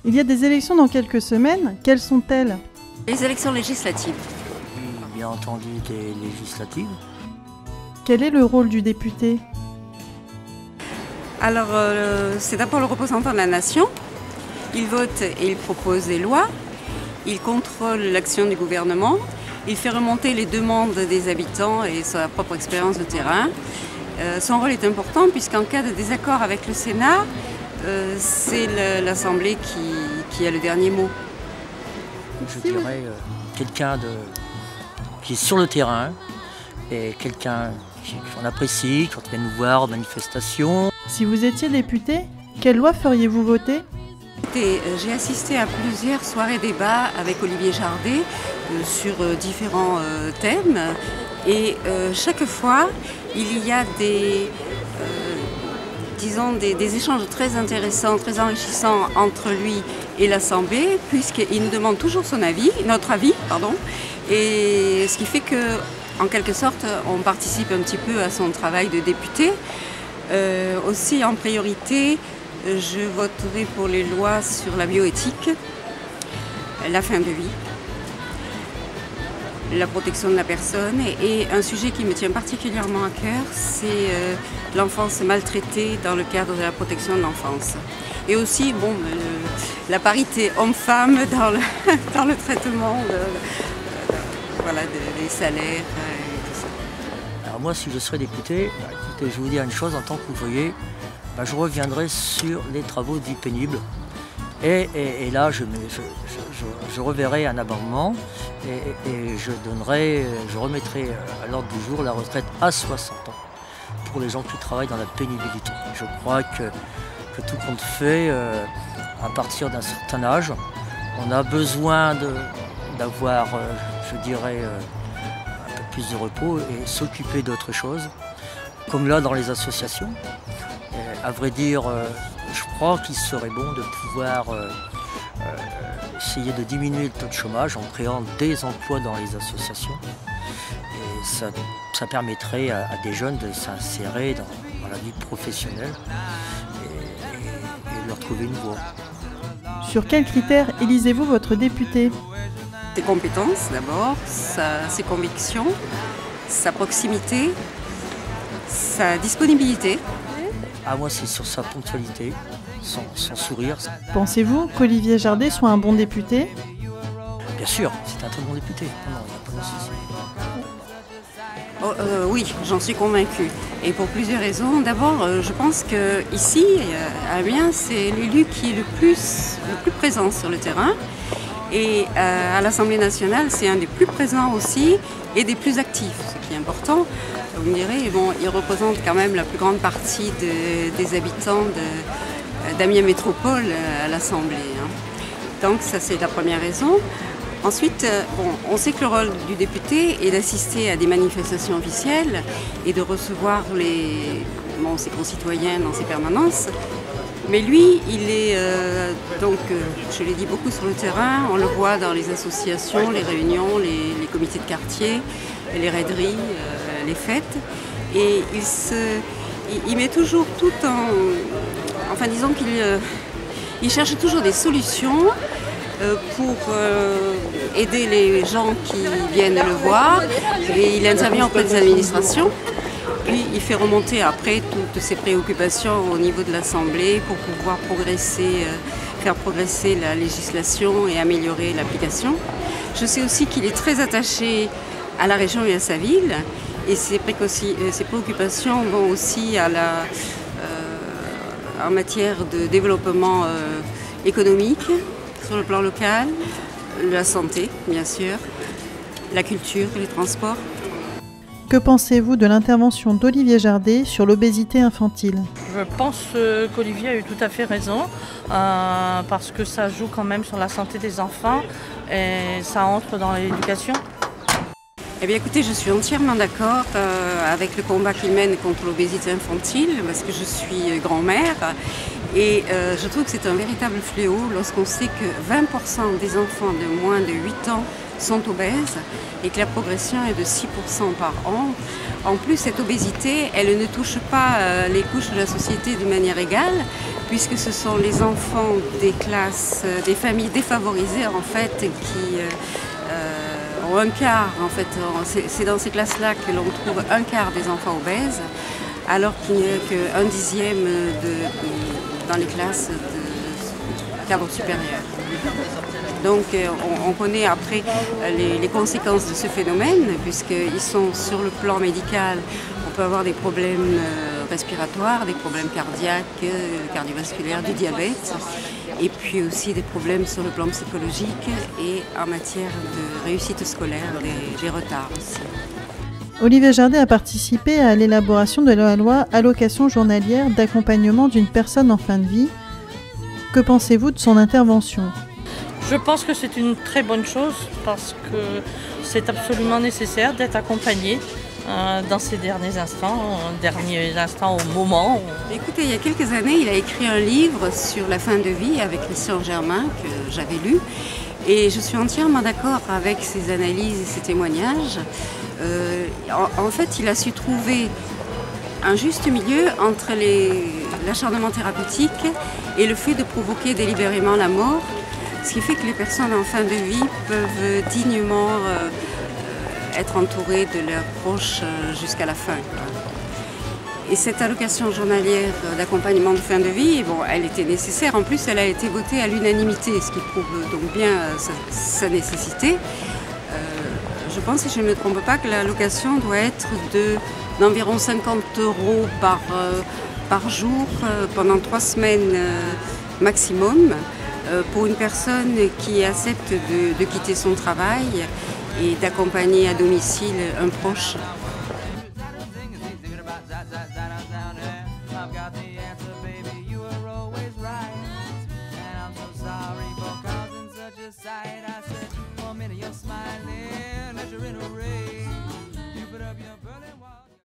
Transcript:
Il y a des élections dans quelques semaines. Quelles sont-elles? Les élections législatives. Bien entendu des législatives. Quel est le rôle du député? Alors, c'est d'abord le représentant de la nation. Il vote et il propose des lois. Il contrôle l'action du gouvernement. Il fait remonter les demandes des habitants et sa propre expérience de terrain. Son rôle est important puisqu'en cas de désaccord avec le Sénat, c'est l'Assemblée qui a le dernier mot. Je dirais quelqu'un qui est sur le terrain et quelqu'un qu'on apprécie quand on vient nous voir aux manifestations. Si vous étiez député, quelle loi feriez-vous voter? J'ai assisté à plusieurs soirées débats avec Olivier Jardet sur différents thèmes et chaque fois il y a des échanges très intéressants, très enrichissants entre lui et l'Assemblée, puisqu'il nous demande toujours notre avis, et ce qui fait que, en quelque sorte, on participe un petit peu à son travail de député. Aussi, en priorité, je voterai pour les lois sur la bioéthique, la fin de vie, la protection de la personne et un sujet qui me tient particulièrement à cœur, c'est l'enfance maltraitée dans le cadre de la protection de l'enfance. Et aussi la parité homme-femme dans le traitement des salaires et tout ça. Alors moi, si je serais député, écoutez, je vais vous dire une chose, en tant qu'ouvrier, je reviendrai sur les travaux dits pénibles. Et là, je reverrai un amendement et je remettrai à l'ordre du jour la retraite à 60 ans pour les gens qui travaillent dans la pénibilité. Je crois que tout compte fait, à partir d'un certain âge, on a besoin d'avoir, je dirais, un peu plus de repos et s'occuper d'autre chose, comme là dans les associations. Et à vrai dire, je crois qu'il serait bon de pouvoir essayer de diminuer le taux de chômage en créant des emplois dans les associations. Et ça permettrait à des jeunes de s'insérer dans la vie professionnelle et de leur trouver une voie. Sur quels critères élisez-vous votre député? Ses compétences d'abord, ses convictions, sa proximité, sa disponibilité. Ah, moi, c'est sur sa ponctualité, son sourire. Pensez-vous qu'Olivier Jardet soit un bon député? Bien sûr, c'est un très bon député. Non, il n'y a pas de souci. Oui, j'en suis convaincue. Et pour plusieurs raisons. D'abord, je pense qu'ici, à Amiens, c'est l'élu qui est le plus présent sur le terrain. Et à l'Assemblée nationale, c'est un des plus présents aussi et des plus actifs, ce qui est important. Vous me direz, il représente quand même la plus grande partie des habitants d'Amiens Métropole à l'Assemblée. Donc ça, c'est la première raison. Ensuite, on sait que le rôle du député est d'assister à des manifestations officielles et de recevoir ses concitoyens dans ses permanences. Mais lui, il est, je l'ai dit, beaucoup sur le terrain. On le voit dans les associations, les réunions, les comités de quartier, les raideries, les fêtes. Et il met toujours tout enfin, disons qu'il cherche toujours des solutions pour aider les gens qui viennent le voir. Et il intervient auprès des administrations. Puis il fait remonter après toutes ses préoccupations au niveau de l'Assemblée pour pouvoir faire progresser la législation et améliorer l'application. Je sais aussi qu'il est très attaché à la région et à sa ville. Et ses préoccupations vont aussi en matière de développement économique sur le plan local, la santé bien sûr, la culture, les transports. Que pensez-vous de l'intervention d'Olivier Jardet sur l'obésité infantile? Je pense qu'Olivier a eu tout à fait raison, parce que ça joue quand même sur la santé des enfants et ça entre dans l'éducation. Eh bien écoutez, je suis entièrement d'accord avec le combat qu'il mène contre l'obésité infantile, parce que je suis grand-mère et je trouve que c'est un véritable fléau lorsqu'on sait que 20% des enfants de moins de 8 ans sont obèses et que la progression est de 6% par an. En plus, cette obésité, elle ne touche pas les couches de la société d'une manière égale, puisque ce sont les enfants des classes, des familles défavorisées en fait, qui ont un quart. En fait, c'est dans ces classes-là que l'on trouve un quart des enfants obèses, alors qu'il n'y a qu'un dixième dans les classes de cadre supérieur. Donc on connaît après les conséquences de ce phénomène, puisqu'ils sont sur le plan médical, on peut avoir des problèmes respiratoires, des problèmes cardiaques, cardiovasculaires, du diabète, et puis aussi des problèmes sur le plan psychologique et en matière de réussite scolaire, des retards aussi. Olivier Jardet a participé à l'élaboration de la loi allocation journalière d'accompagnement d'une personne en fin de vie. Que pensez-vous de son intervention ? Je pense que c'est une très bonne chose parce que c'est absolument nécessaire d'être accompagné dans ces derniers instants au moment. Écoutez, il y a quelques années, il a écrit un livre sur la fin de vie avec Christian Germain que j'avais lu et je suis entièrement d'accord avec ses analyses et ses témoignages. En fait, il a su trouver un juste milieu entre l'acharnement thérapeutique et le fait de provoquer délibérément la mort. Ce qui fait que les personnes en fin de vie peuvent dignement être entourées de leurs proches jusqu'à la fin. Et cette allocation journalière d'accompagnement de fin de vie, bon, elle était nécessaire. En plus, elle a été votée à l'unanimité, ce qui prouve donc bien sa nécessité. Je pense, si je ne me trompe pas, que l'allocation doit être d'environ 50 € par jour pendant 3 semaines maximum. Pour une personne qui accepte de quitter son travail et d'accompagner à domicile un proche. You're in a ray. You put up your burning